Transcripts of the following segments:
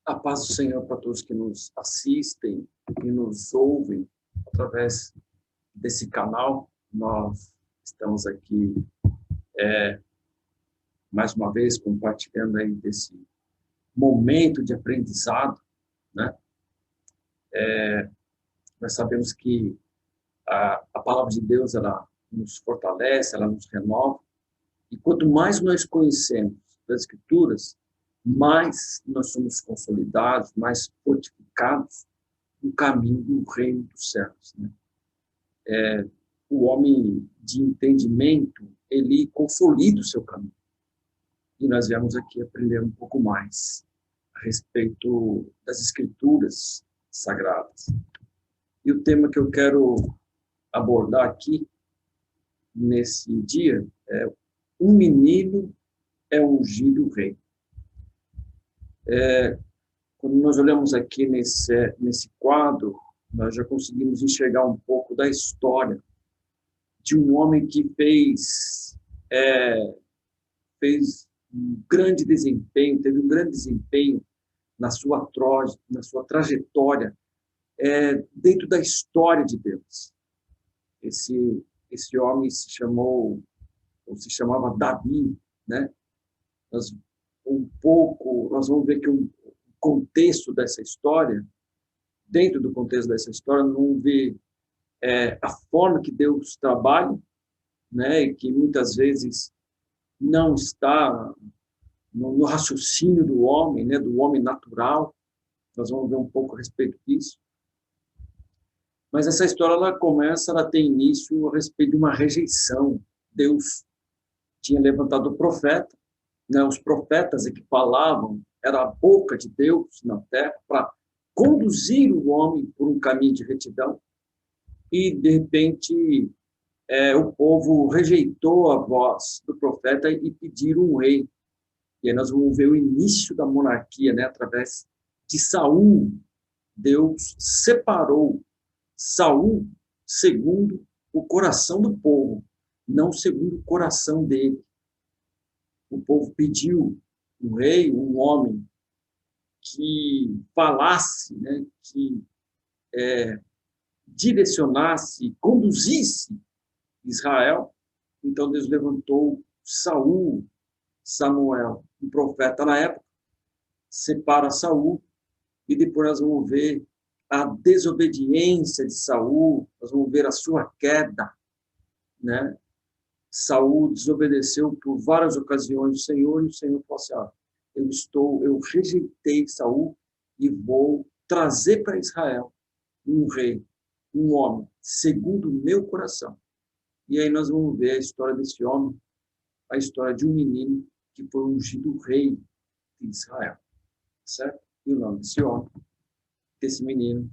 A paz do Senhor para todos que nos assistem e nos ouvem através desse canal. Nós estamos aqui, mais uma vez, compartilhando aí desse momento de aprendizado, né? Nós sabemos que a palavra de Deus, ela nos fortalece, ela nos renova, e quanto mais nós conhecemos das Escrituras, mais nós somos consolidados, mais fortificados no caminho do reino dos céus, né? O homem de entendimento, ele consolida o seu caminho. E nós viemos aqui aprender um pouco mais a respeito das Escrituras sagradas. E o tema que eu quero abordar aqui, nesse dia, é: um menino é ungido rei. Quando nós olhamos aqui nesse quadro, nós já conseguimos enxergar um pouco da história de um homem que fez um grande desempenho, teve um grande desempenho na sua trajetória dentro da história de Deus. Esse homem se chamava Davi, né? Nós vamos ver que o contexto dessa história, dentro do contexto dessa história, nós vamos ver a forma que Deus trabalha, né? E que muitas vezes não está no raciocínio do homem, né? Do homem natural. Nós vamos ver um pouco a respeito disso. Mas essa história, ela tem início a respeito de uma rejeição. Deus tinha levantado o profeta, né? Os profetas que falavam, era a boca de Deus na terra para conduzir o homem por um caminho de retidão. E, de repente, o povo rejeitou a voz do profeta e pediram um rei. E aí nós vamos ver o início da monarquia, né? Através de Saul. Deus separou Saul segundo o coração do povo, não segundo o coração dele. O povo pediu um rei, um homem que falasse, né? Que direcionasse, conduzisse Israel. Então Deus levantou Samuel, um profeta na época, separa Saul, e depois nós vamos ver a desobediência de Saul, nós vamos ver a sua queda, né? Saul desobedeceu por várias ocasiões o Senhor, e o Senhor falou assim: eu rejeitei Saul e vou trazer para Israel um rei, um homem, segundo o meu coração. E aí nós vamos ver a história desse homem, a história de um menino que foi ungido rei de Israel, certo? E o nome desse homem, desse menino,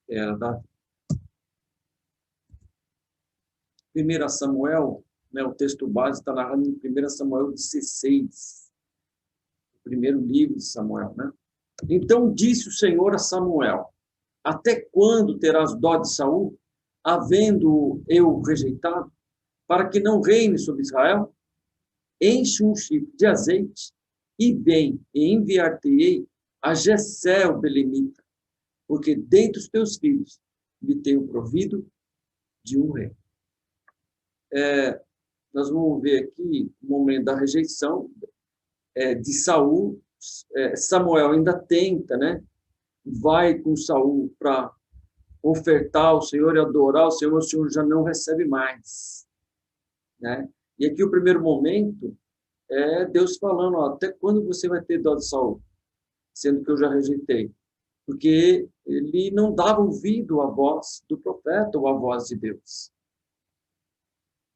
era Davi. 1 Samuel, né, o texto base está narrando em 1 Samuel 16, o primeiro livro de Samuel, né? Então disse o Senhor a Samuel: até quando terás dó de Saul, havendo eu rejeitado, para que não reine sobre Israel? Enche um chifre de azeite e vem, e enviar-te-ei a Jessé o belemita, porque dentre os teus filhos me tenho provido de um rei. Nós vamos ver aqui o momento da rejeição de Saul. Samuel ainda tenta, né? Vai com Saul para ofertar ao Senhor e adorar o Senhor já não recebe mais, né? E aqui o primeiro momento é Deus falando: ó, até quando você vai ter dó de Saul, sendo que eu já rejeitei? Porque ele não dava ouvido à voz do profeta ou à voz de Deus.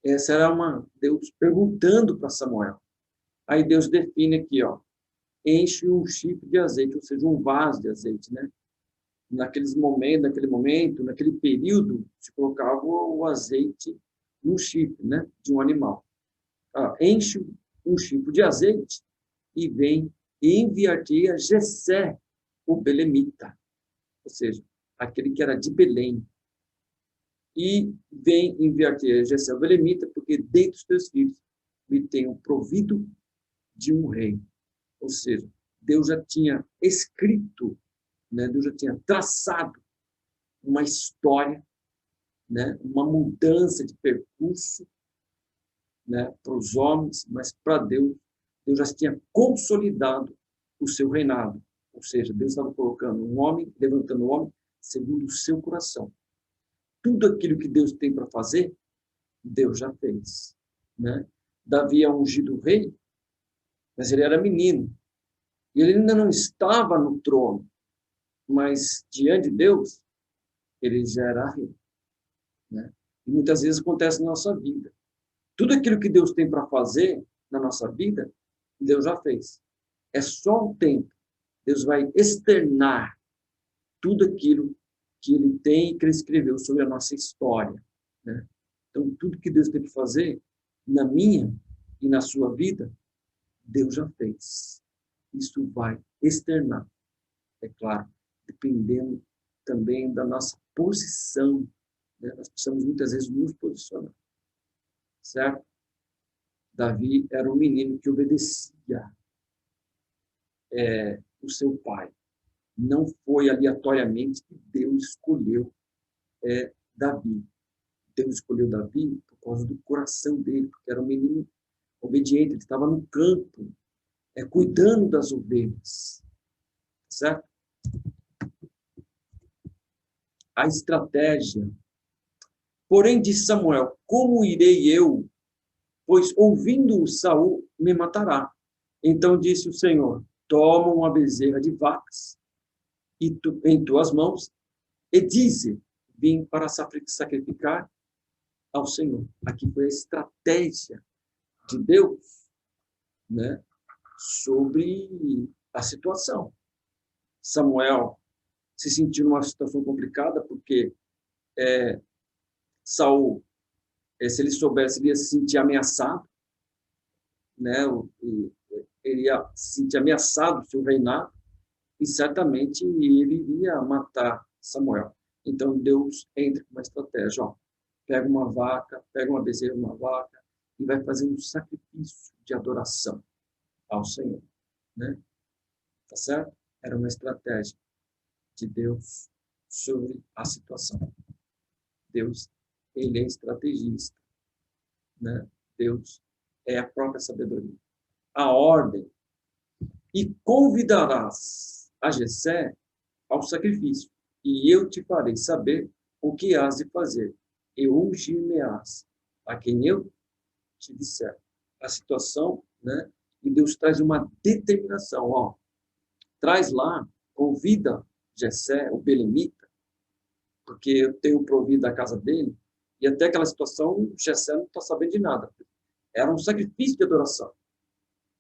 Essa era Deus perguntando para Samuel. Aí Deus define aqui, ó: enche um chifre de azeite, ou seja, um vaso de azeite, né? Naquele momento, naquele período, se colocava o azeite num chifre, né? De um animal. Enche um chifre de azeite e vem e enviar-te a Jessé, o belemita, ou seja, aquele que era de Belém. E vem enviar-te a Jessé, o belemita, porque dentre os teus filhos me tenho provido de um rei. Ou seja, Deus já tinha escrito, né? Deus já tinha traçado uma história, né? Uma mudança de percurso, né? Para os homens, mas para Deus, Deus já tinha consolidado o seu reinado. Ou seja, Deus estava colocando um homem, levantando um homem segundo o seu coração. Tudo aquilo que Deus tem para fazer, Deus já fez, né? Davi é ungido rei, mas ele era menino. E ele ainda não estava no trono, mas diante de Deus, ele já era rei, né? E muitas vezes acontece na nossa vida. Tudo aquilo que Deus tem para fazer na nossa vida, Deus já fez. É só o tempo. Deus vai externar tudo aquilo que ele tem e que ele escreveu sobre a nossa história, né? Então, tudo que Deus tem para fazer na minha e na sua vida, Deus já fez. Isso vai externar, é claro, dependendo também da nossa posição, né? Nós precisamos muitas vezes nos posicionar, certo? Davi era um menino que obedecia o seu pai. Não foi aleatoriamente que Deus escolheu Davi. Deus escolheu Davi por causa do coração dele, porque era um menino obediente, ele estava no campo, cuidando das ovelhas, certo? A estratégia. Porém, disse Samuel, como irei eu? Pois ouvindo Saul, me matará. Então disse o Senhor, toma uma bezerra de vacas em tuas mãos e dize, vim para sacrificar ao Senhor. Aqui foi a estratégia de Deus, né, sobre a situação. Samuel se sentiu numa situação complicada porque Saul, se ele soubesse, ele ia se sentir ameaçado, né, ele ia se sentir ameaçado do seu reinado e certamente ele iria matar Samuel. Então Deus entra com uma estratégia, ó, pega uma vaca, pega uma bezerra, uma vaca e vai fazer um sacrifício de adoração ao Senhor, né? Tá certo? Era uma estratégia de Deus sobre a situação. Deus, ele é estrategista, né? Deus é a própria sabedoria. A ordem. E convidarás a Jessé ao sacrifício, e eu te farei saber o que hás de fazer, e ungir-me-ás a quem eu te disser. A situação, né? E Deus traz uma determinação, ó, traz lá, convida Jessé, o belemita, porque eu tenho provido a casa dele, e até aquela situação, Jessé não está sabendo de nada. Era um sacrifício de adoração,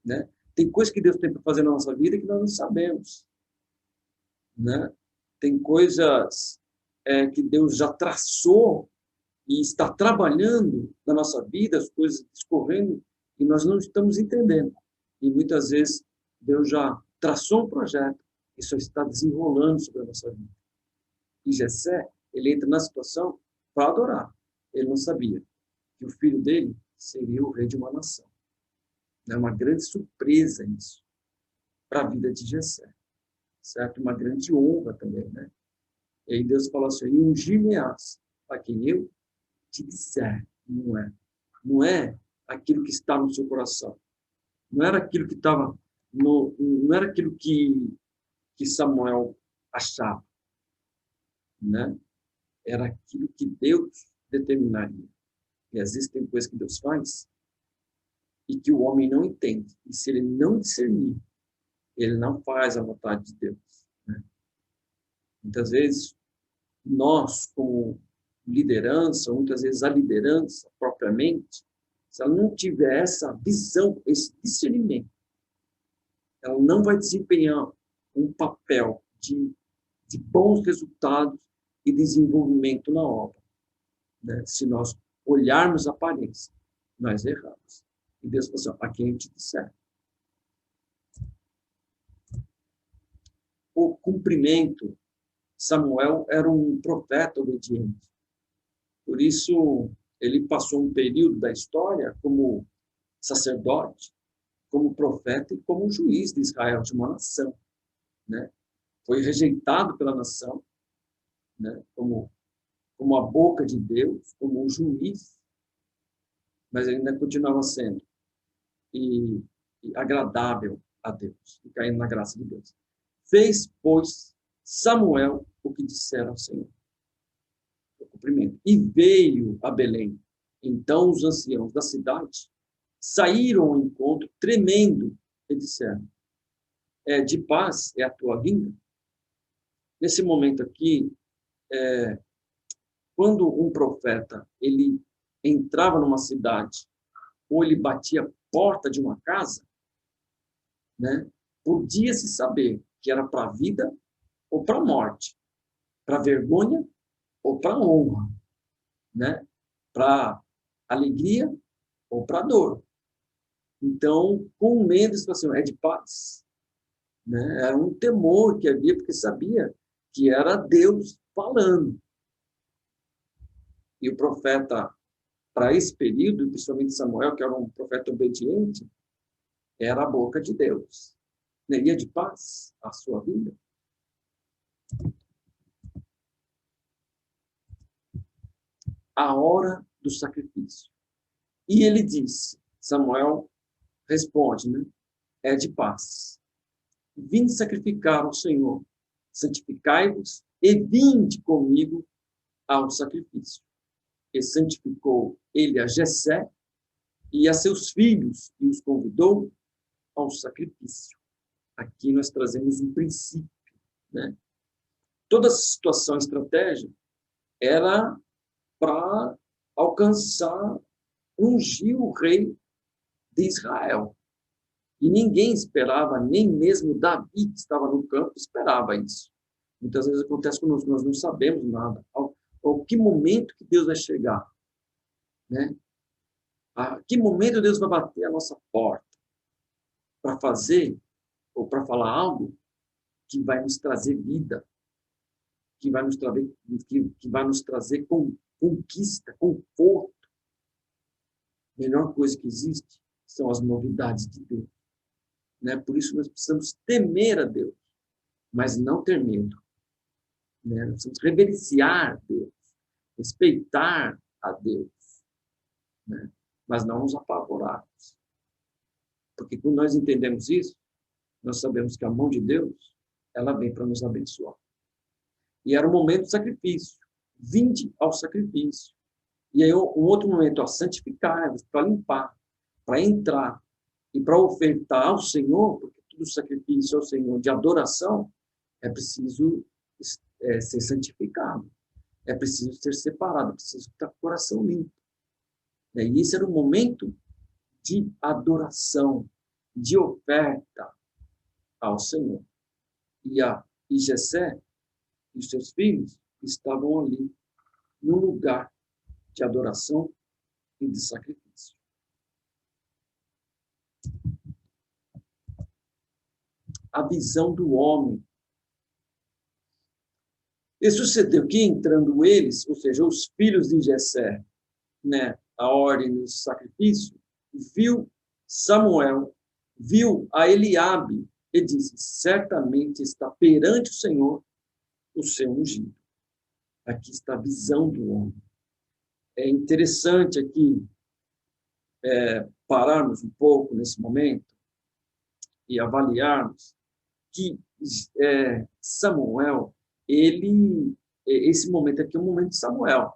né? Tem coisas que Deus tem para fazer na nossa vida que nós não sabemos, né? Tem coisas que Deus já traçou e está trabalhando na nossa vida, as coisas discorrendo, e nós não estamos entendendo. E muitas vezes Deus já traçou um projeto e só está desenrolando sobre a nossa vida. E Jessé, ele entra na situação para adorar. Ele não sabia que o filho dele seria o rei de uma nação. É uma grande surpresa isso para a vida de Jessé, certo? Uma grande honra também, né? E aí Deus falou assim, ungir-me-ás a quem eu te disser. Não é aquilo que está no seu coração. Não era aquilo que estava não era aquilo que Samuel achava, né? Era aquilo que Deus determinaria. E às vezes tem coisas que Deus faz e que o homem não entende. E se ele não discernir, ele não faz a vontade de Deus, né? Muitas vezes, nós, como liderança, muitas vezes a liderança propriamente, se ela não tiver essa visão, esse discernimento, ela não vai desempenhar um papel de bons resultados e desenvolvimento na obra, né? Se nós olharmos a aparência, nós erramos. E Deus falou assim, a quem eu te disser. O cumprimento, Samuel era um profeta obediente. Por isso, ele passou um período da história como sacerdote, como profeta e como juiz de Israel, de uma nação, né? Foi rejeitado pela nação, né? Como a boca de Deus, como um juiz, mas ele ainda continuava sendo e agradável a Deus, e caindo na graça de Deus. Fez, pois, Samuel o que dissera ao Senhor. O cumprimento. E veio a Belém. Então os anciãos da cidade saíram ao encontro, tremendo, e disseram: de paz é a tua vinda? Nesse momento aqui, quando um profeta ele entrava numa cidade ou ele batia a porta de uma casa, né, podia-se saber que era para a vida ou para a morte, para a vergonha ou para a honra, né, para alegria ou para a dor. Então, com medo, eles falaram assim, é de paz. Né? Era um temor que havia, porque sabia que era Deus falando. E o profeta, para esse período, principalmente Samuel, que era um profeta obediente, era a boca de Deus. Seria de paz a sua vida? A hora do sacrifício. E ele disse, Samuel responde, né? É de paz. Vinde sacrificar ao Senhor, santificai-vos e vinde comigo ao sacrifício. E santificou ele a Jessé e a seus filhos e os convidou ao sacrifício. Aqui nós trazemos um princípio, né? Toda essa situação, estratégia, era para alcançar, ungir o rei de Israel. E ninguém esperava, nem mesmo Davi, que estava no campo, esperava isso. Muitas vezes acontece conosco, nós não sabemos nada. Ao que momento que Deus vai chegar? Né? A que momento Deus vai bater a nossa porta para fazer ou para falar algo que vai nos trazer vida, que vai nos trazer conquista, conforto. A melhor coisa que existe são as novidades de Deus. Né? Por isso nós precisamos temer a Deus, mas não ter medo. Né? Nós precisamos reverenciar Deus, respeitar a Deus, né? Mas não nos apavorarmos. Porque quando nós entendemos isso, nós sabemos que a mão de Deus, ela vem para nos abençoar. E era o momento do sacrifício. Vinde ao sacrifício. E aí, um outro momento, santificar-vos, para limpar, para entrar e para ofertar ao Senhor, porque todo sacrifício ao Senhor de adoração é preciso ser santificado, é preciso ser separado, é preciso estar com o coração limpo. E esse era o momento de adoração, de oferta ao Senhor. E Jessé e seus filhos estavam ali, no lugar de adoração e de sacrifício. A visão do homem. E sucedeu que, entrando eles, ou seja, os filhos de Jessé, né, a ordem do sacrifício, viu Samuel, viu a Eliabe e disse, certamente está perante o Senhor o seu ungido. Aqui está a visão do homem. É interessante aqui pararmos um pouco nesse momento e avaliarmos que Samuel, esse momento aqui é o momento de Samuel.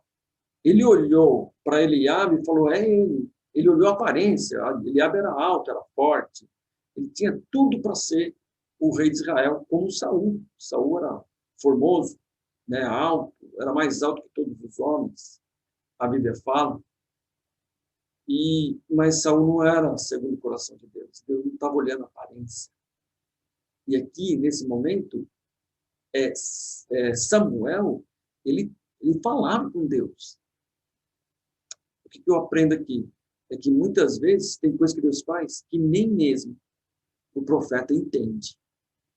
Ele olhou para Eliabe e falou, é ele. Ele olhou a aparência, Eliabe era alto, era forte, ele tinha tudo para ser o rei de Israel, como Saul. Saul era formoso, né, alto, era mais alto que todos os homens, a Bíblia fala. Mas Saul não era segundo o coração de Deus. Deus não estava olhando a aparência. E aqui, nesse momento, Samuel, ele falava com Deus. O que eu aprendo aqui? É que muitas vezes tem coisas que Deus faz que nem mesmo o profeta entende.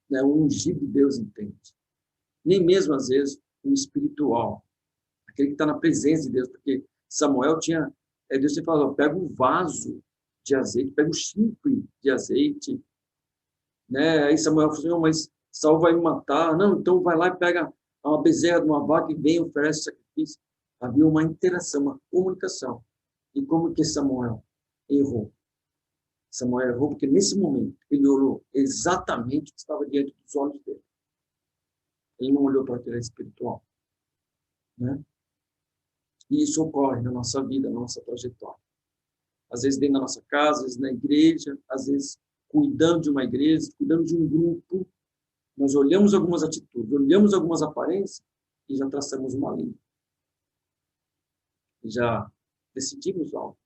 Né? O ungido de Deus entende. Nem mesmo, às vezes, o espiritual. Aquele que está na presença de Deus. Porque Samuel tinha... Deus sempre falou, pega um vaso de azeite, pega um chifre de azeite, né? Aí Samuel falou assim, mas Saul vai me matar. Não, então vai lá e pega uma bezerra de uma vaca e vem e oferece sacrifício. Havia uma interação, uma comunicação. E como que Samuel errou? Samuel errou porque nesse momento ele olhou exatamente o que estava diante dos olhos dele. Ele não olhou para aquilo espiritual, né? E isso ocorre na nossa vida, na nossa trajetória. Às vezes dentro da nossa casa, às vezes na igreja, às vezes cuidando de uma igreja, cuidando de um grupo, nós olhamos algumas atitudes, olhamos algumas aparências e já traçamos uma linha. Já decidimos algo.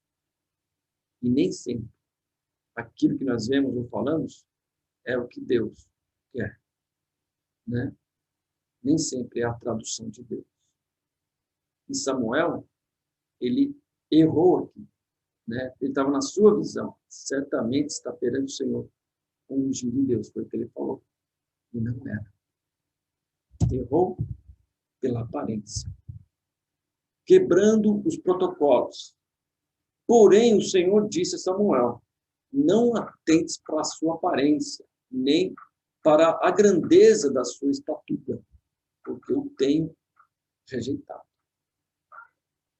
E nem sempre aquilo que nós vemos ou falamos é o que Deus quer, né? Nem sempre é a tradução de Deus. E Samuel, ele errou aqui, né? Ele estava na sua visão. Certamente está perante o Senhor um ungido de Deus, foi o que ele falou. E não era. Errou pela aparência. Quebrando os protocolos. Porém, o Senhor disse a Samuel, não atentes para a sua aparência, nem para a grandeza da sua estatura, porque eu tenho rejeitado.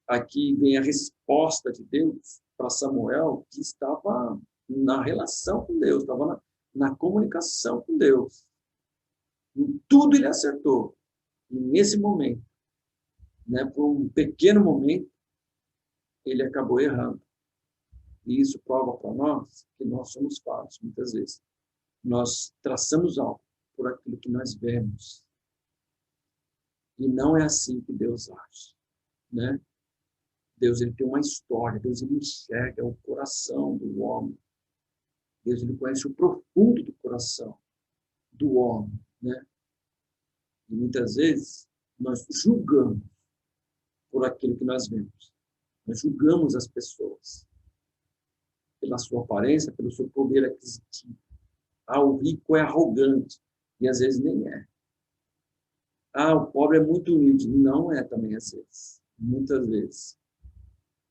Aqui vem a resposta de Deus para Samuel, que estava na relação com Deus, estava na comunicação com Deus. Em tudo ele acertou. E nesse momento, né, por um pequeno momento, ele acabou errando. E isso prova para nós que nós somos falhos, muitas vezes. Nós traçamos algo por aquilo que nós vemos. E não é assim que Deus age, né? Deus, ele tem uma história. Deus, ele enxerga o coração do homem. Deus, ele conhece o profundo do coração do homem, né? E muitas vezes nós julgamos por aquilo que nós vemos. Nós julgamos as pessoas pela sua aparência, pelo seu poder aquisitivo. Ah, o rico é arrogante. E às vezes nem é. Ah, o pobre é muito humilde. Não é também às vezes. Muitas vezes.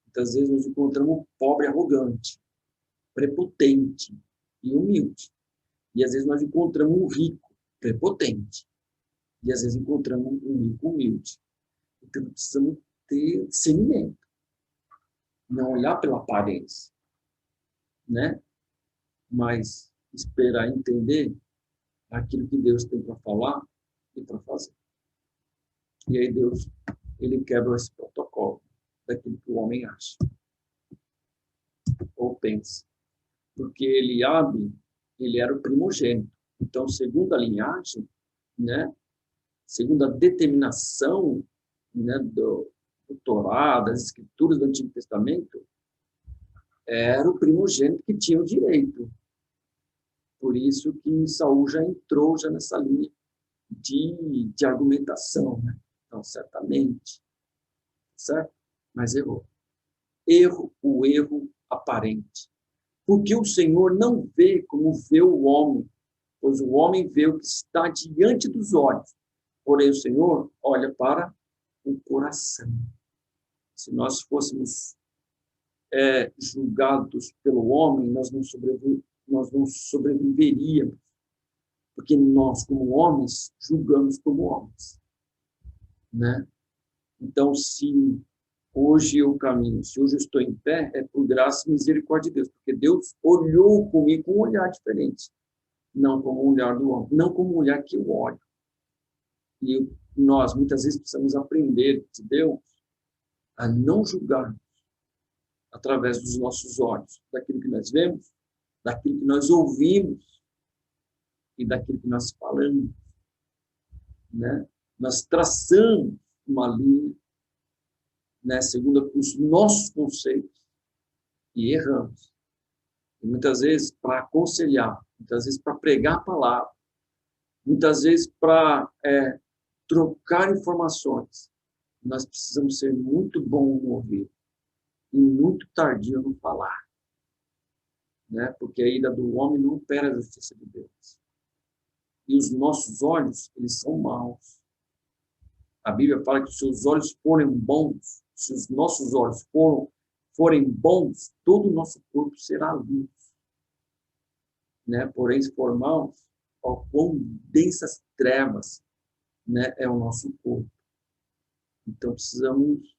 Muitas vezes nós encontramos o pobre arrogante, prepotente e humilde. E às vezes nós encontramos o rico prepotente. E às vezes encontramos um rico humilde. Então precisamos ter discernimento. Não olhar pela aparência, né? Mas esperar entender aquilo que Deus tem para falar e para fazer. E aí Deus, ele quebra esse protocolo daquilo que o homem acha ou pensa. Porque Eliabe, ele era o primogênito. Então, segundo a linhagem, né, segundo a determinação, né, do Torá, das escrituras do Antigo Testamento, era o primogênito que tinha o direito. Por isso que Saul já entrou já nessa linha de argumentação, né? Então, certamente, certo? Mas errou. O erro aparente. Porque o Senhor não vê como vê o homem, pois o homem vê o que está diante dos olhos. Porém, o Senhor olha para o coração. Se nós fôssemos julgados pelo homem, nós não sobreviveríamos. Porque nós, como homens, julgamos como homens, né? Então, se hoje eu caminho, se hoje eu estou em pé, é por graça e misericórdia de Deus, porque Deus olhou comigo com um olhar diferente, não como o olhar do homem, não como o olhar que eu olho. E nós, muitas vezes, precisamos aprender de Deus a não julgar através dos nossos olhos, daquilo que nós vemos, daquilo que nós ouvimos e daquilo que nós falamos, né? Nós traçamos uma linha, né, segundo os nossos conceitos e erramos. E muitas vezes para aconselhar, muitas vezes para pregar a palavra, muitas vezes para trocar informações, nós precisamos ser muito bons no ouvir e muito tardio no falar, né? Porque a ira do homem não opera a justiça de Deus. E os nossos olhos, eles são maus. A Bíblia fala que se os olhos forem bons, se os nossos olhos forem bons, todo o nosso corpo será luz. Né? Porém, se for maus, ó, quão densas trevas, né, é o nosso corpo. Então, precisamos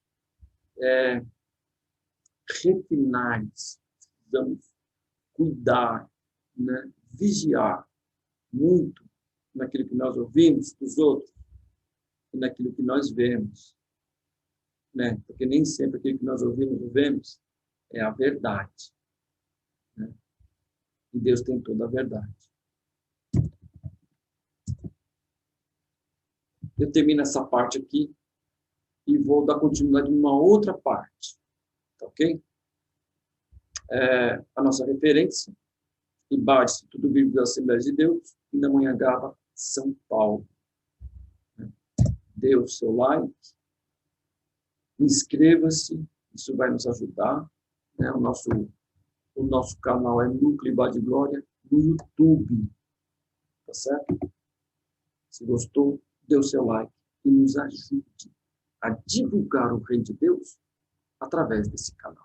refinar isso, precisamos cuidar, né, vigiar muito naquilo que nós ouvimos dos outros e naquilo que nós vemos, né? Porque nem sempre aquilo que nós ouvimos e vemos é a verdade, né? E Deus tem toda a verdade. Eu termino essa parte aqui e vou dar continuidade em uma outra parte, tá ok? A nossa referência, IBAD, Instituto Bíblico das Assembleias de Deus, Pindamonhangaba, São Paulo. Dê o seu like, inscreva-se, isso vai nos ajudar, né? O nosso canal é Núcleo IBAD Glória no YouTube, tá certo? Se gostou, dê o seu like e nos ajude a divulgar o Reino de Deus através desse canal.